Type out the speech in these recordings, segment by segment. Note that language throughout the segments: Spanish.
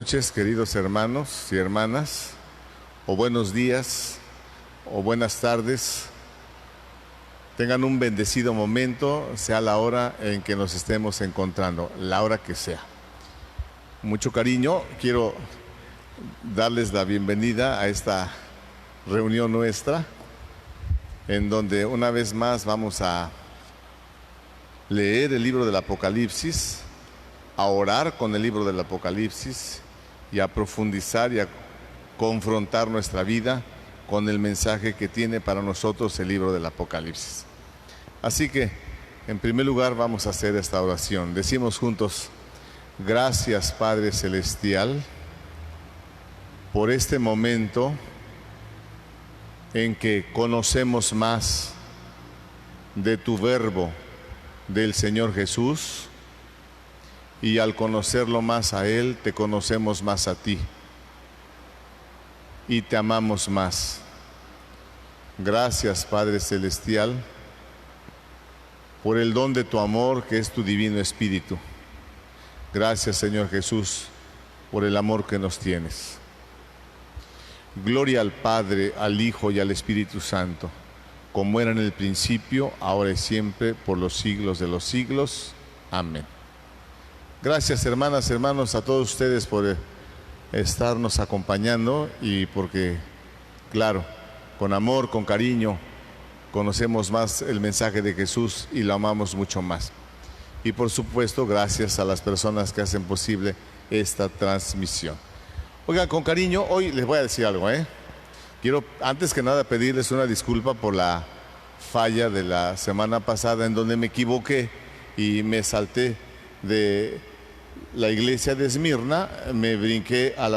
Buenas noches, queridos hermanos y hermanas, o buenos días, o buenas tardes. Tengan un bendecido momento, sea la hora en que nos estemos encontrando, la hora que sea. Mucho cariño, quiero darles la bienvenida a esta reunión nuestra, en donde una vez más vamos a leer el libro del Apocalipsis, a orar con el libro del Apocalipsis y a profundizar y a confrontar nuestra vida con el mensaje que tiene para nosotros el libro del Apocalipsis. Así que, en primer lugar, vamos a hacer esta oración. Decimos juntos: gracias, Padre Celestial, por este momento en que conocemos más de tu verbo, del Señor Jesús, y al conocerlo más a Él, te conocemos más a ti y te amamos más. Gracias, Padre Celestial, por el don de tu amor, que es tu divino Espíritu. Gracias, Señor Jesús, por el amor que nos tienes. Gloria al Padre, al Hijo y al Espíritu Santo, como era en el principio, ahora y siempre, por los siglos de los siglos. Amén. Gracias, hermanas, hermanos, a todos ustedes por estarnos acompañando y porque, claro, con amor, con cariño, conocemos más el mensaje de Jesús y lo amamos mucho más. Y por supuesto, gracias a las personas que hacen posible esta transmisión. Oigan, con cariño, hoy les voy a decir algo, Quiero, antes que nada, pedirles una disculpa por la falla de la semana pasada, en donde me equivoqué y me salté de la iglesia de Esmirna, me brinqué a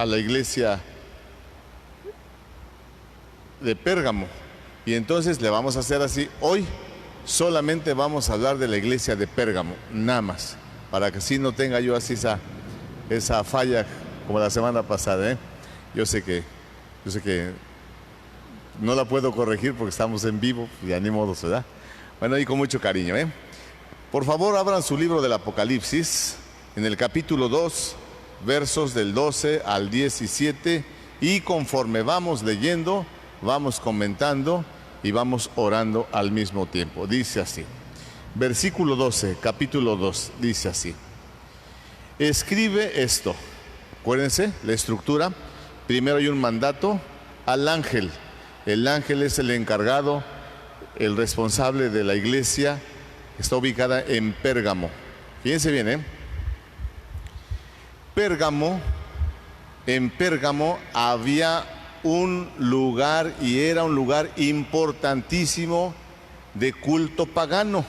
la iglesia de Pérgamo. Y entonces le vamos a hacer así. Hoy solamente vamos a hablar de la iglesia de Pérgamo, nada más, para que así no tenga yo así esa falla como la semana pasada, Yo sé que no la puedo corregir porque estamos en vivo, y ni modo, ¿verdad? Bueno, y con mucho cariño, Por favor, abran su libro del Apocalipsis, en el capítulo 2, versos del 12 al 17, y conforme vamos leyendo, vamos comentando y vamos orando al mismo tiempo. Dice así, versículo 12, capítulo 2, dice así: escribe esto. Acuérdense, la estructura. Primero hay un mandato al ángel. El ángel es el encargado, el responsable de la iglesia. Está ubicada en Pérgamo. Fíjense bien, En Pérgamo había un lugar, y era un lugar importantísimo, de culto pagano.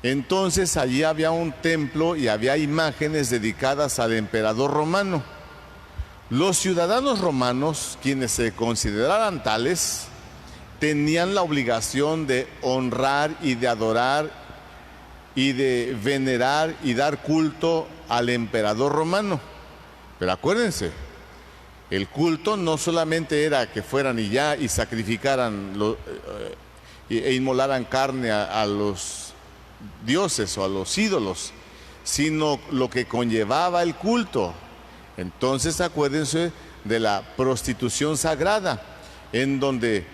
Entonces allí había un templo y había imágenes dedicadas al emperador romano. Los ciudadanos romanos, quienes se consideraran tales, tenían la obligación de honrar y de adorar y de venerar y dar culto al emperador romano. Pero acuérdense, el culto no solamente era que fueran y ya y sacrificaran e inmolaran carne a los dioses o a los ídolos, sino lo que conllevaba el culto. Entonces acuérdense de la prostitución sagrada, en donde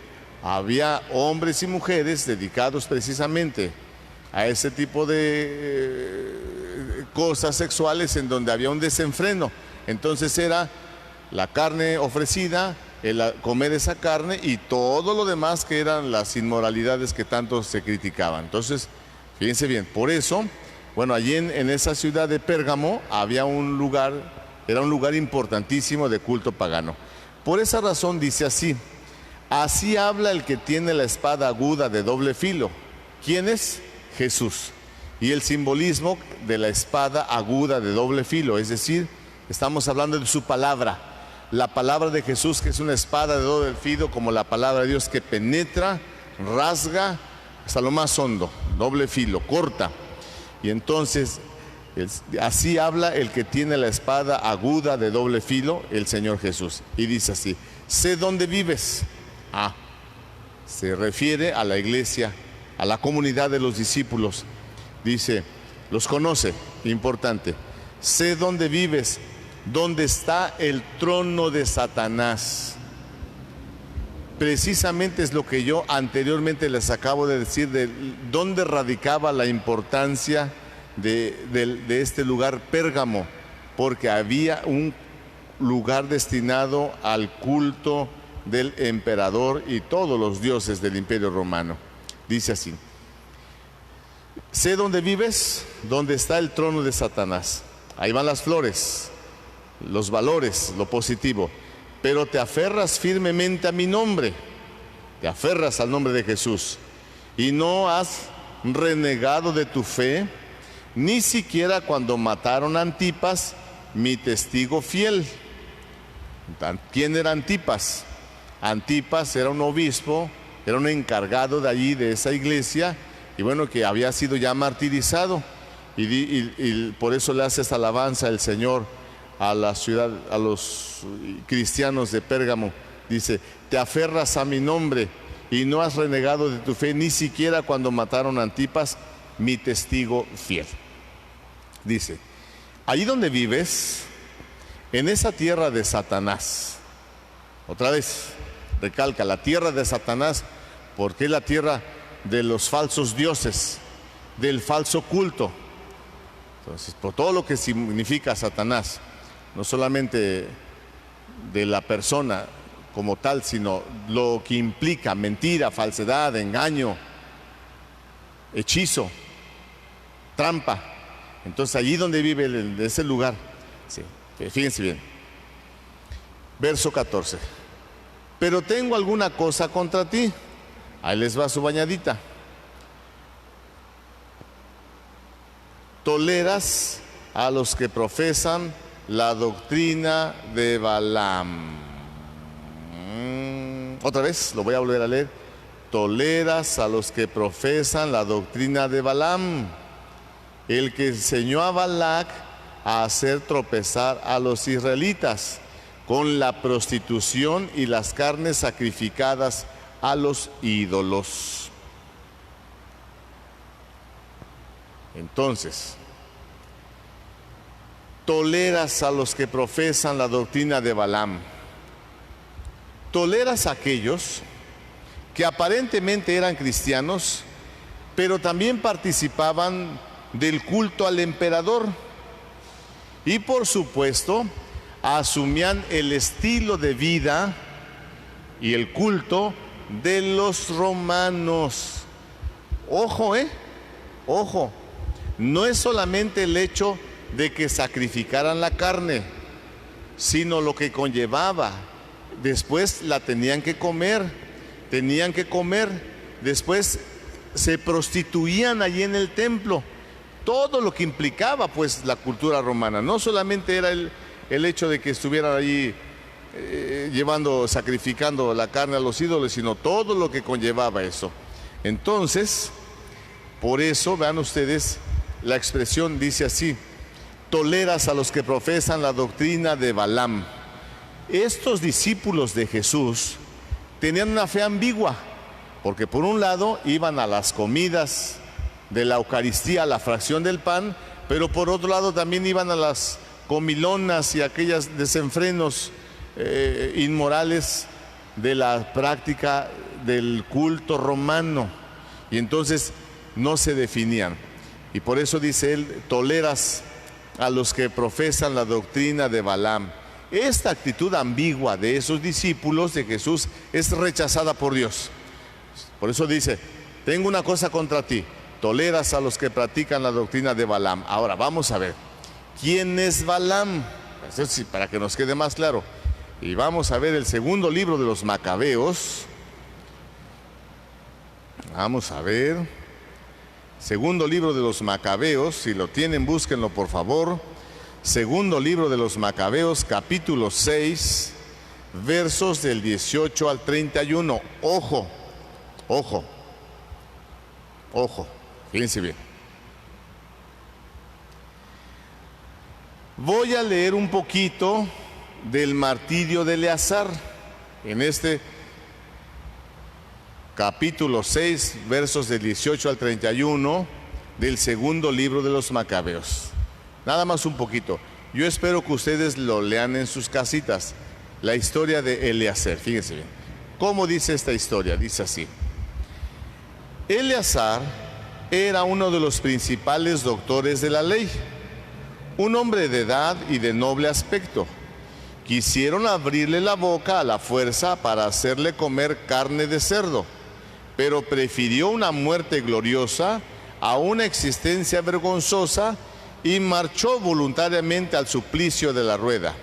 había hombres y mujeres dedicados precisamente a ese tipo de cosas sexuales, en donde había un desenfreno. Entonces era la carne ofrecida, el comer esa carne y todo lo demás que eran las inmoralidades que tanto se criticaban. Entonces, fíjense bien, por eso, bueno, allí en esa ciudad de Pérgamo había un lugar, era un lugar importantísimo de culto pagano. Por esa razón dice así: así habla el que tiene la espada aguda de doble filo. ¿Quién es? Jesús. Y el simbolismo de la espada aguda de doble filo, es decir, estamos hablando de su palabra. La palabra de Jesús, que es una espada de doble filo, como la palabra de Dios, que penetra, rasga hasta lo más hondo, doble filo, corta. Y entonces, así habla el que tiene la espada aguda de doble filo, el Señor Jesús. Y dice así: sé dónde vives. Se refiere a la iglesia, a la comunidad de los discípulos. Dice: los conoce, importante. Sé dónde vives, dónde está el trono de Satanás. Precisamente es lo que yo anteriormente les acabo de decir, de dónde radicaba la importancia de este lugar Pérgamo, porque había un lugar destinado al culto del emperador y todos los dioses del Imperio Romano. Dice así: sé dónde vives, dónde está el trono de Satanás. Ahí van las flores, los valores, lo positivo. Pero te aferras firmemente a mi nombre, te aferras al nombre de Jesús, y no has renegado de tu fe, ni siquiera cuando mataron a Antipas, mi testigo fiel. ¿Quién era Antipas? Antipas era un obispo, era un encargado de allí, de esa iglesia, y bueno, que había sido ya martirizado, y por eso le hace esta alabanza el Señor a la ciudad, a los cristianos de Pérgamo. Dice: te aferras a mi nombre y no has renegado de tu fe, ni siquiera cuando mataron a Antipas, mi testigo fiel. Dice: allí donde vives, en esa tierra de Satanás. Otra vez, recalca, la tierra de Satanás, porque es la tierra de los falsos dioses, del falso culto. Entonces, por todo lo que significa Satanás, no solamente de la persona como tal, sino lo que implica mentira, falsedad, engaño, hechizo, trampa. Entonces, allí donde vive, en ese lugar, sí, fíjense bien, verso 14: pero tengo alguna cosa contra ti. Ahí les va su bañadita. Toleras a los que profesan la doctrina de Balaam. Otra vez, lo voy a volver a leer. Toleras a los que profesan la doctrina de Balaam, el que enseñó a Balac a hacer tropezar a los israelitas con la prostitución y las carnes sacrificadas a los ídolos. Entonces, toleras a los que profesan la doctrina de Balaam. Toleras a aquellos que aparentemente eran cristianos, pero también participaban del culto al emperador. Y por supuesto, asumían el estilo de vida y el culto de los romanos. Ojo, ojo, no es solamente el hecho de que sacrificaran la carne, sino lo que conllevaba. Después la tenían que comer, después se prostituían allí en el templo. Todo lo que implicaba pues la romana, no solamente era el hecho de que estuvieran allí sacrificando la carne a los ídolos, sino todo lo que conllevaba eso. Entonces, por eso, vean ustedes, la expresión dice así: toleras a los que profesan la doctrina de Balaam. Estos discípulos de Jesús tenían una fe ambigua, porque por un lado iban a las comidas de la Eucaristía, a la fracción del pan, pero por otro lado también iban a las comilonas y aquellos desenfrenos inmorales de la práctica del culto romano, y entonces no se definían. Y por eso dice él: toleras a los que profesan la doctrina de Balaam. Esta actitud ambigua de esos discípulos de Jesús es rechazada por Dios. Por eso dice: tengo una cosa contra ti, toleras a los que practican la doctrina de Balaam. Ahora vamos a ver, ¿quién es Balaam? Eso sí, para que nos quede más claro. Y vamos a ver el segundo libro de los Macabeos. Vamos a ver, segundo libro de los Macabeos, si lo tienen, búsquenlo por favor. Segundo libro de los Macabeos, capítulo 6, versos del 18 al 31. Ojo, ojo, ojo, fíjense bien. Voy a leer un poquito del martirio de Eleazar en este capítulo 6, versos del 18 al 31. del segundo libro de los Macabeos. Nada más un poquito. Yo espero que ustedes lo lean en sus casitas. La historia de Eleazar. Fíjense bien. ¿Cómo dice esta historia? Dice así. Eleazar era uno de los principales doctores de la ley, un hombre de edad y de noble aspecto. Quisieron abrirle la boca a la fuerza para hacerle comer carne de cerdo, pero prefirió una muerte gloriosa a una existencia vergonzosa y marchó voluntariamente al suplicio de la rueda.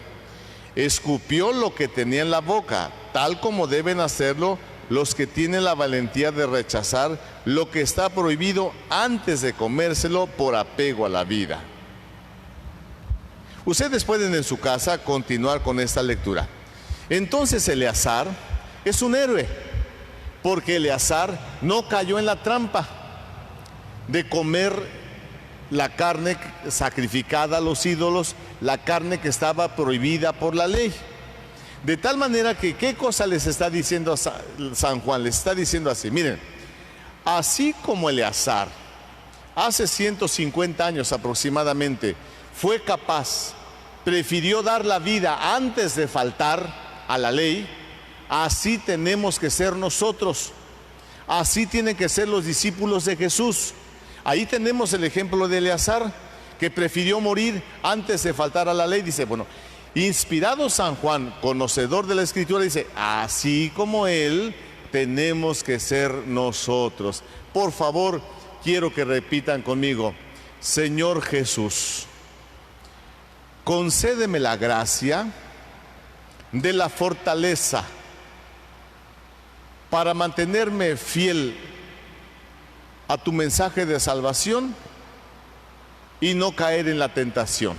Escupió lo que tenía en la boca, tal como deben hacerlo los que tienen la valentía de rechazar lo que está prohibido antes de comérselo por apego a la vida. Ustedes pueden en su casa continuar con esta lectura. Entonces Eleazar es un héroe, porque Eleazar no cayó en la trampa de comer la carne sacrificada a los ídolos, la carne que estaba prohibida por la ley. De tal manera que, ¿qué cosa les está diciendo San Juan? Les está diciendo así, miren, así como Eleazar hace 150 años aproximadamente fue capaz, prefirió dar la vida antes de faltar a la ley, así tenemos que ser nosotros, así tienen que ser los discípulos de Jesús. Ahí tenemos el ejemplo de Eleazar, que prefirió morir antes de faltar a la ley. Dice, bueno, inspirado San Juan, conocedor de la Escritura, dice, así como él, tenemos que ser nosotros. Por favor, quiero que repitan conmigo, Señor Jesús, concédeme la gracia de la fortaleza para mantenerme fiel a tu mensaje de salvación y no caer en la tentación.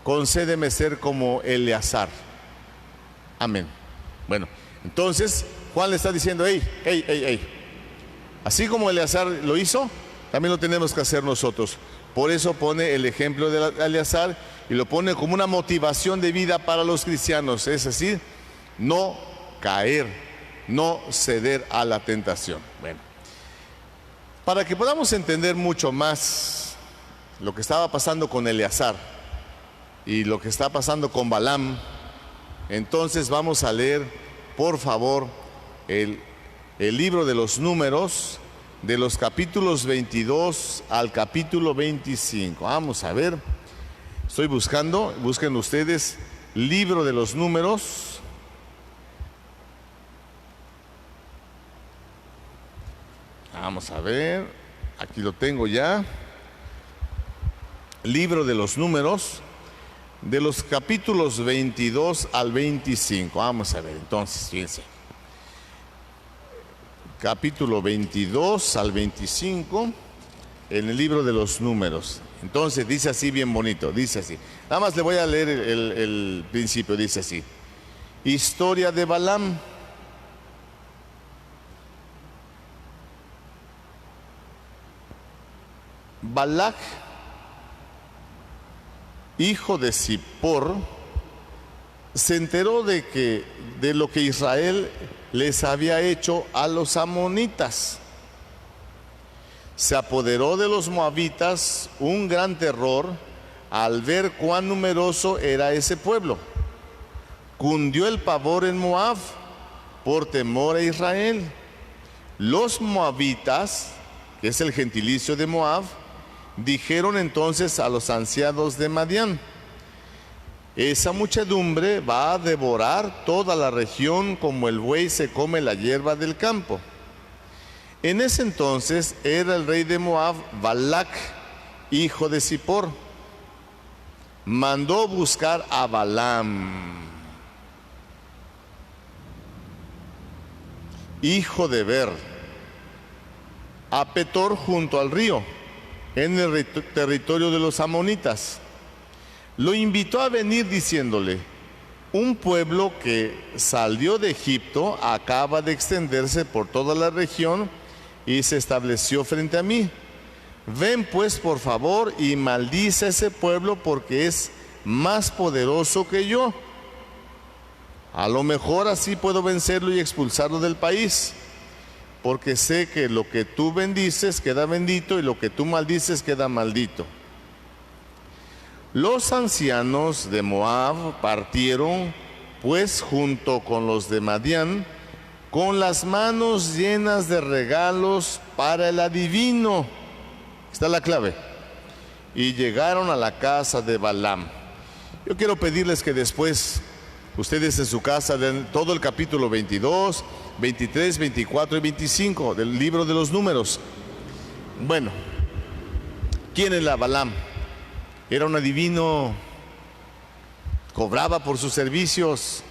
Concédeme ser como Eleazar. Amén. Bueno, entonces Juan le está diciendo, hey, así como Eleazar lo hizo, también lo tenemos que hacer nosotros. Por eso pone el ejemplo de Eleazar y lo pone como una motivación de vida para los cristianos, es decir, no caer, no ceder a la tentación. Bueno, para que podamos entender mucho más lo que estaba pasando con Eleazar y lo que está pasando con Balaam, entonces vamos a leer, por favor, el libro de los Números, de los capítulos 22 al capítulo 25. Vamos a ver, estoy buscando, busquen ustedes, libro de los Números. Vamos a ver, aquí lo tengo ya. Libro de los Números, de los capítulos 22 al 25. Vamos a ver, entonces, fíjense. Capítulo 22 al 25, en el libro de los Números. Entonces, dice así bien bonito, dice así. Nada más le voy a leer el principio, dice así. Historia de Balaam. Balac, hijo de Zippor, se enteró de lo que Israel les había hecho a los amonitas. Se apoderó de los moabitas un gran terror al ver cuán numeroso era ese pueblo. Cundió el pavor en Moab por temor a Israel. Los moabitas, que es el gentilicio de Moab, dijeron entonces a los ancianos de Madián: esa muchedumbre va a devorar toda la región como el buey se come la hierba del campo. En ese entonces era el rey de Moab, Balac, hijo de Zippor. Mandó buscar a Balaam, hijo de Ber, a Petor junto al río, en el territorio de los amonitas. Lo invitó a venir diciéndole: un pueblo que salió de Egipto acaba de extenderse por toda la región y se estableció frente a mí. Ven pues por favor y maldice a ese pueblo porque es más poderoso que yo. A lo mejor así puedo vencerlo y expulsarlo del país. porque sé que lo que tú bendices queda bendito y lo que tú maldices queda maldito. Los ancianos de Moab partieron, pues, junto con los de Madián, con las manos llenas de regalos para el adivino. Está la clave. Y llegaron a la casa de Balaam. Yo quiero pedirles que después ustedes en su casa den todo el capítulo 22, 23, 24 y 25 del libro de los Números. Bueno, ¿quién era Balaam? Era un adivino, cobraba por sus servicios.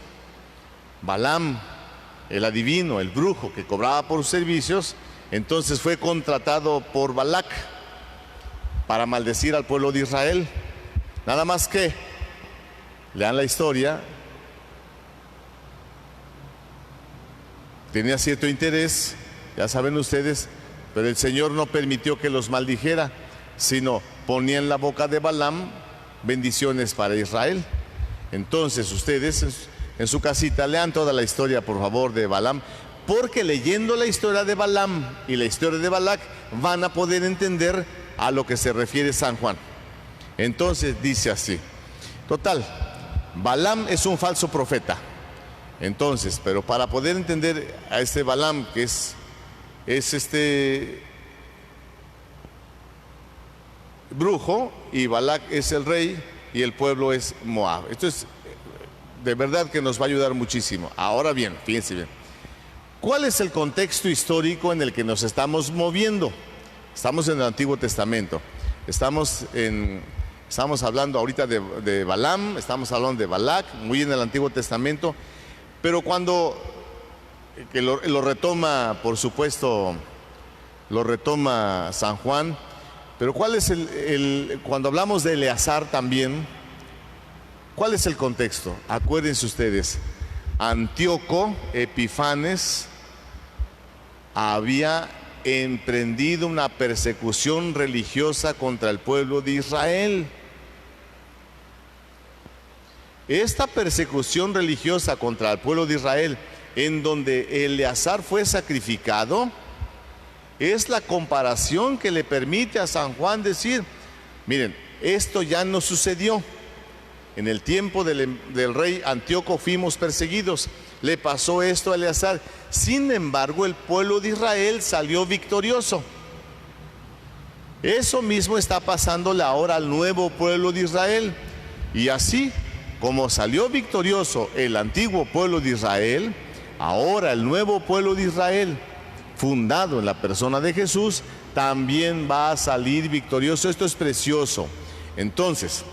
Balaam, el adivino, el brujo que cobraba por sus servicios, entonces fue contratado por Balac para maldecir al pueblo de Israel. Nada más que, lean la historia, tenía cierto interés, ya saben ustedes, pero el Señor no permitió que los maldijera, sino ponía en la boca de Balaam bendiciones para Israel. Entonces ustedes en su casita lean toda la historia, por favor, de Balaam, porque leyendo la historia de Balaam y la historia de Balac van a poder entender a lo que se refiere San Juan. Entonces dice así, total, Balaam es un falso profeta. Entonces, pero para poder entender a este Balaam, que es este brujo, y Balac es el rey y el pueblo es Moab. Esto es de verdad que nos va a ayudar muchísimo. Ahora bien, fíjense bien, ¿cuál es el contexto histórico en el que nos estamos moviendo? Estamos en el Antiguo Testamento, estamos hablando ahorita de Balaam, estamos hablando de Balac, muy en el Antiguo Testamento, pero cuando que lo retoma, por supuesto, lo retoma San Juan. Pero ¿cuál es cuando hablamos de Eleazar también, cuál es el contexto? Acuérdense ustedes, Antíoco Epifanes había emprendido una persecución religiosa contra el pueblo de Israel. Esta persecución religiosa contra el pueblo de Israel, en donde Eleazar fue sacrificado, es la comparación que le permite a San Juan decir, miren, esto ya no sucedió. En el tiempo del rey Antíoco fuimos perseguidos, le pasó esto a Eleazar. Sin embargo, el pueblo de Israel salió victorioso. Eso mismo está pasándole ahora al nuevo pueblo de Israel. Y así como salió victorioso el antiguo pueblo de Israel, ahora el nuevo pueblo de Israel, fundado en la persona de Jesús, también va a salir victorioso. Esto es precioso. Entonces,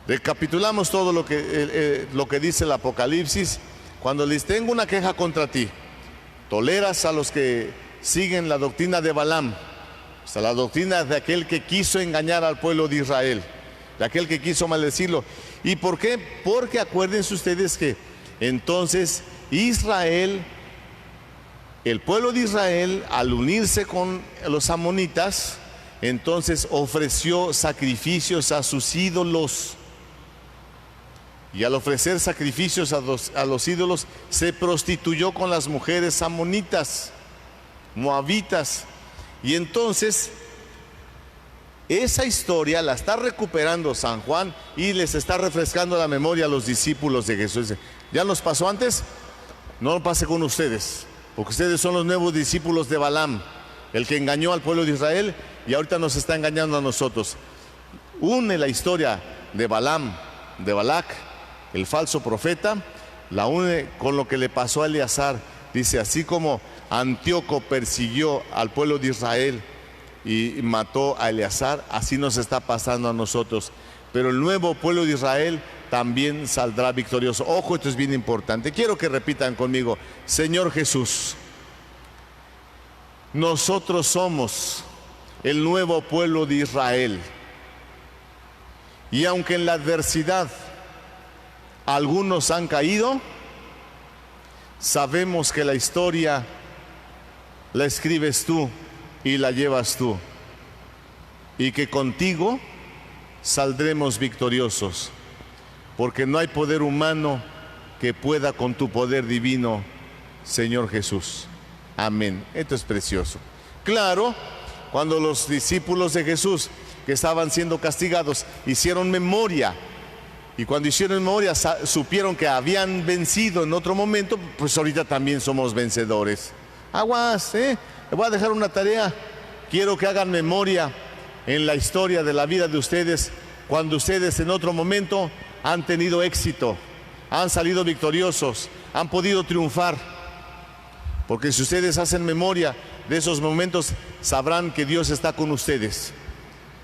recapitulamos todo lo que dice el Apocalipsis. Cuando les tengo una queja contra ti, toleras a los que siguen la doctrina de Balaam, o sea, la doctrina de aquel que quiso engañar al pueblo de Israel, de aquel que quiso maldecirlo. ¿Y por qué? Porque acuérdense ustedes que entonces Israel, el pueblo de Israel, al unirse con los amonitas, entonces ofreció sacrificios a sus ídolos. Y al ofrecer sacrificios a los ídolos, se prostituyó con las mujeres amonitas, moabitas. Y entonces, esa historia la está recuperando San Juan y les está refrescando la memoria a los discípulos de Jesús. ¿Ya nos pasó antes? No lo pase con ustedes, porque ustedes son los nuevos discípulos de Balaam, el que engañó al pueblo de Israel y ahorita nos está engañando a nosotros. Une la historia de Balaam, de Balac, el falso profeta, la une con lo que le pasó a Eleazar. Dice, así como Antíoco persiguió al pueblo de Israel y mató a Eleazar, así nos está pasando a nosotros. Pero el nuevo pueblo de Israel también saldrá victorioso. Ojo, esto es bien importante. Quiero que repitan conmigo: Señor Jesús, nosotros somos el nuevo pueblo de Israel. Y aunque en la adversidad algunos han caído, sabemos que la historia la escribes tú y la llevas tú, y que contigo saldremos victoriosos, porque no hay poder humano que pueda con tu poder divino, Señor Jesús. Amén. Esto es precioso. Claro, cuando los discípulos de Jesús que estaban siendo castigados hicieron memoria, y cuando hicieron memoria supieron que habían vencido en otro momento, pues ahorita también somos vencedores. Aguas, le voy a dejar una tarea. Quiero que hagan memoria en la historia de la vida de ustedes, cuando ustedes en otro momento han tenido éxito, han salido victoriosos, han podido triunfar. Porque si ustedes hacen memoria de esos momentos, sabrán que Dios está con ustedes.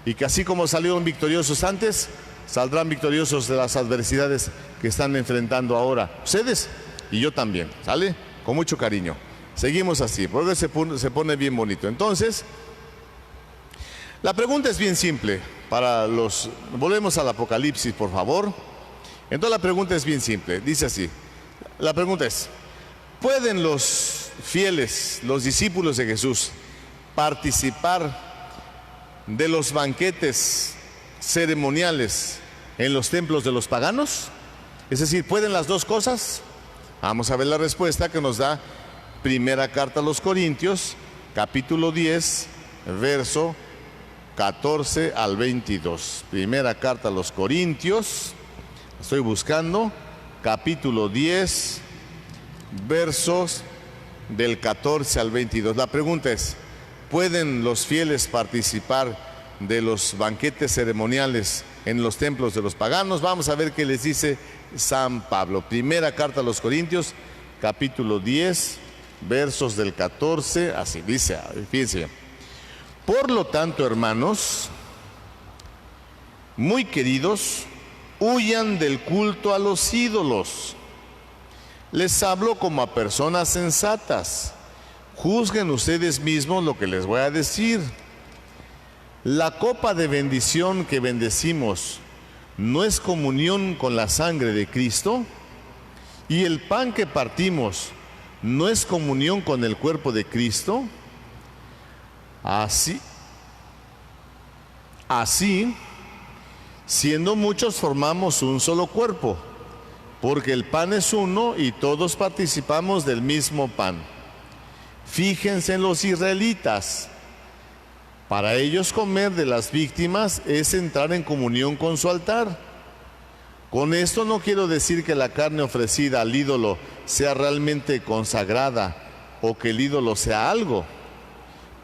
Y que así como salieron victoriosos antes, saldrán victoriosos de las adversidades que están enfrentando ahora. Ustedes y yo también, ¿sale? Con mucho cariño. Seguimos así, porque se pone bien bonito. Entonces, la pregunta es bien simple. Volvemos al Apocalipsis, por favor. Entonces la pregunta es bien simple. Dice así. La pregunta es: ¿pueden los fieles, los discípulos de Jesús, participar de los banquetes ceremoniales en los templos de los paganos? Es decir, ¿pueden las dos cosas? Vamos a ver la respuesta que nos da Primera Carta a los Corintios, capítulo 10, verso 14 al 22. Primera Carta a los Corintios, estoy buscando, capítulo 10, versos del 14 al 22. La pregunta es: ¿pueden los fieles participar de los banquetes ceremoniales en los templos de los paganos? Vamos a ver qué les dice San Pablo. Primera Carta a los Corintios, capítulo 10, versos del 14, así dice, fíjense. Por lo tanto, hermanos, muy queridos, huyan del culto a los ídolos. Les hablo como a personas sensatas. Juzguen ustedes mismos lo que les voy a decir. La copa de bendición que bendecimos, ¿no es comunión con la sangre de Cristo? Y el pan que partimos, ¿no es comunión con el cuerpo de Cristo? Así, siendo muchos, formamos un solo cuerpo, porque el pan es uno y todos participamos del mismo pan. Fíjense en los israelitas. Para ellos comer de las víctimas es entrar en comunión con su altar. Con esto no quiero decir que la carne ofrecida al ídolo sea realmente consagrada o que el ídolo sea algo,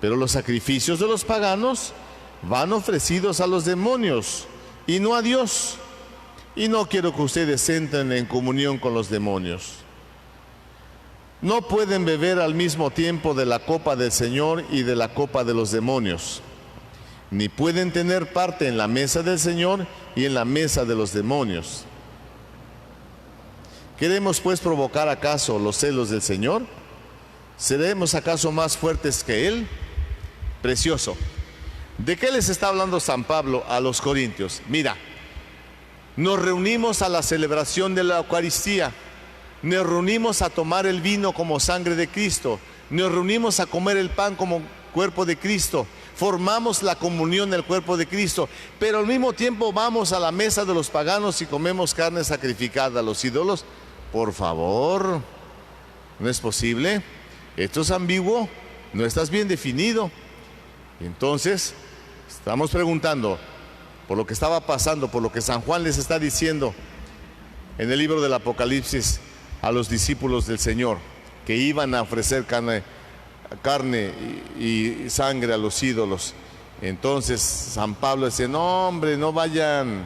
pero los sacrificios de los paganos van ofrecidos a los demonios y no a Dios. Y no quiero que ustedes entren en comunión con los demonios. No pueden beber al mismo tiempo de la copa del Señor y de la copa de los demonios, ni pueden tener parte en la mesa del Señor y en la mesa de los demonios. ¿Queremos pues provocar acaso los celos del Señor? ¿Seremos acaso más fuertes que Él? Precioso. ¿De qué les está hablando San Pablo a los corintios? Mira, nos reunimos a la celebración de la Eucaristía, nos reunimos a tomar el vino como sangre de Cristo, nos reunimos a comer el pan como cuerpo de Cristo, formamos la comunión del cuerpo de Cristo, pero al mismo tiempo vamos a la mesa de los paganos y comemos carne sacrificada a los ídolos. Por favor, ¿no es posible? Esto es ambiguo, no estás bien definido. Entonces, estamos preguntando por lo que estaba pasando, por lo que San Juan les está diciendo en el libro del Apocalipsis a los discípulos del Señor, que iban a ofrecer carne y sangre a los ídolos. Entonces San Pablo dice: no, hombre, no vayan.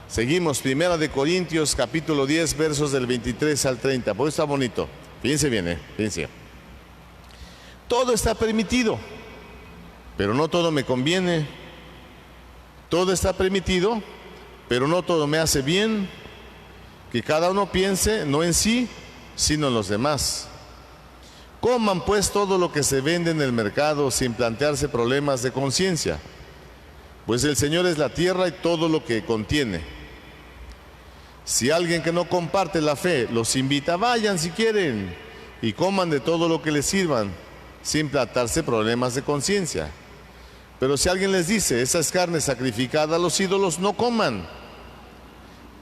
Seguimos, Primera de Corintios, capítulo 10, versos del 23 al 30. Pues está bonito. Fíjense bien, fíjense. Todo está permitido, pero no todo me conviene. Todo está permitido, pero no todo me hace bien. Que cada uno piense no en sí, sino en los demás. Coman pues todo lo que se vende en el mercado sin plantearse problemas de conciencia, pues el Señor es la tierra y todo lo que contiene. Si alguien que no comparte la fe los invita, vayan si quieren y coman de todo lo que les sirvan, sin plantearse problemas de conciencia. Pero si alguien les dice: esa es carne sacrificada a los ídolos, no coman.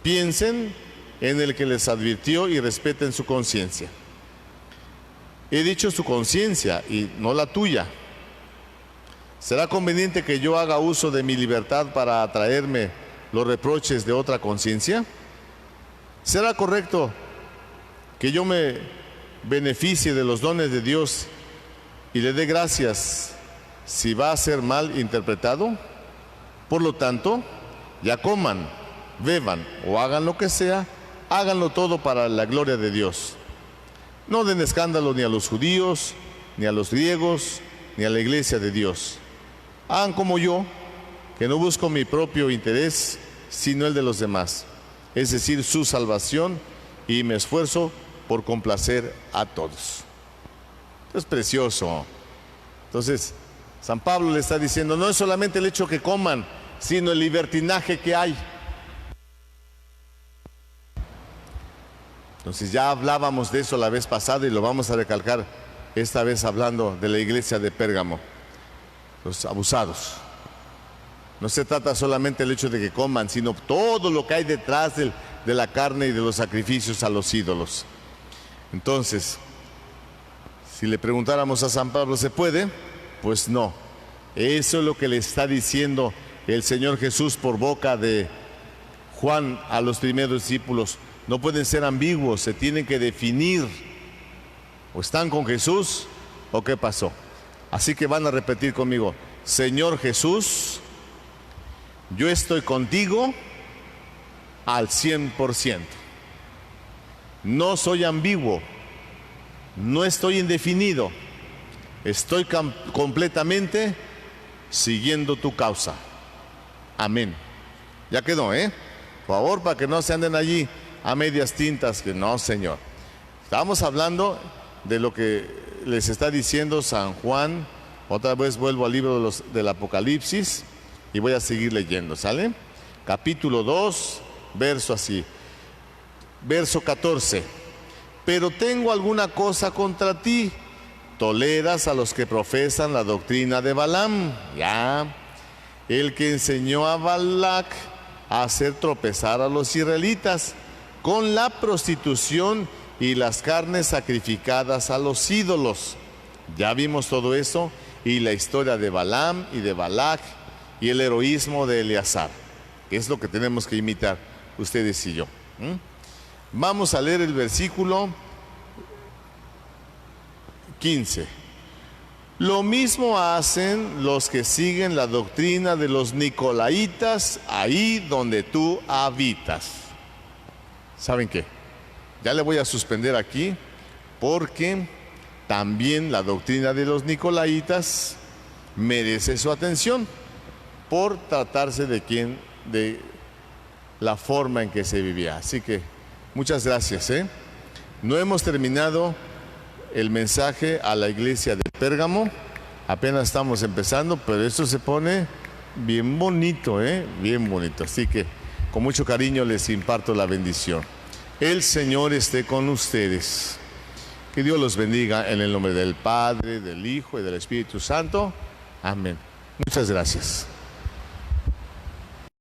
Piensen en el que les advirtió y respeten su conciencia. He dicho su conciencia y no la tuya. ¿Será conveniente que yo haga uso de mi libertad para atraerme los reproches de otra conciencia? ¿Será correcto que yo me beneficie de los dones de Dios y le dé gracias si va a ser mal interpretado? Por lo tanto, ya coman, beban o hagan lo que sea, háganlo todo para la gloria de Dios. No den escándalo ni a los judíos, ni a los griegos, ni a la iglesia de Dios. Hagan como yo, que no busco mi propio interés, sino el de los demás, es decir, su salvación, y me esfuerzo por complacer a todos. Es precioso. Entonces, San Pablo le está diciendo, no es solamente el hecho que coman, sino el libertinaje que hay. Entonces ya hablábamos de eso la vez pasada y lo vamos a recalcar esta vez hablando de la iglesia de Pérgamo, los abusados. No se trata solamente del hecho de que coman, sino todo lo que hay detrás de la carne y de los sacrificios a los ídolos. Entonces, si le preguntáramos a San Pablo, ¿se puede? Pues no. Eso es lo que le está diciendo el Señor Jesús por boca de Juan a los primeros discípulos. No pueden ser ambiguos, se tienen que definir. O están con Jesús o qué pasó. Así que van a repetir conmigo, Señor Jesús, yo estoy contigo al 100%. No soy ambiguo, no estoy indefinido, estoy completamente siguiendo tu causa. Amén. Ya quedó, Por favor, para que no se anden allí a medias tintas, que no, Señor. Estamos hablando de lo que les está diciendo San Juan. Otra vez vuelvo al libro del Apocalipsis y voy a seguir leyendo, ¿sale? Capítulo 2, verso 14. Pero tengo alguna cosa contra ti. Toleras a los que profesan la doctrina de Balaam, ya, el que enseñó a Balac a hacer tropezar a los israelitas con la prostitución y las carnes sacrificadas a los ídolos. Ya vimos todo eso y la historia de Balaam y de Balac y el heroísmo de Eleazar, que es lo que tenemos que imitar ustedes y yo. Vamos a leer el versículo 15. Lo mismo hacen los que siguen la doctrina de los nicolaitas ahí donde tú habitas. ¿Saben qué? Ya le voy a suspender aquí porque también la doctrina de los nicolaitas merece su atención por tratarse de la forma en que se vivía. Así que muchas gracias. No hemos terminado el mensaje a la iglesia de Pérgamo, apenas estamos empezando, pero esto se pone bien bonito, bien bonito. Así que con mucho cariño les imparto la bendición. El Señor esté con ustedes. Que Dios los bendiga en el nombre del Padre, del Hijo y del Espíritu Santo. Amén. Muchas gracias.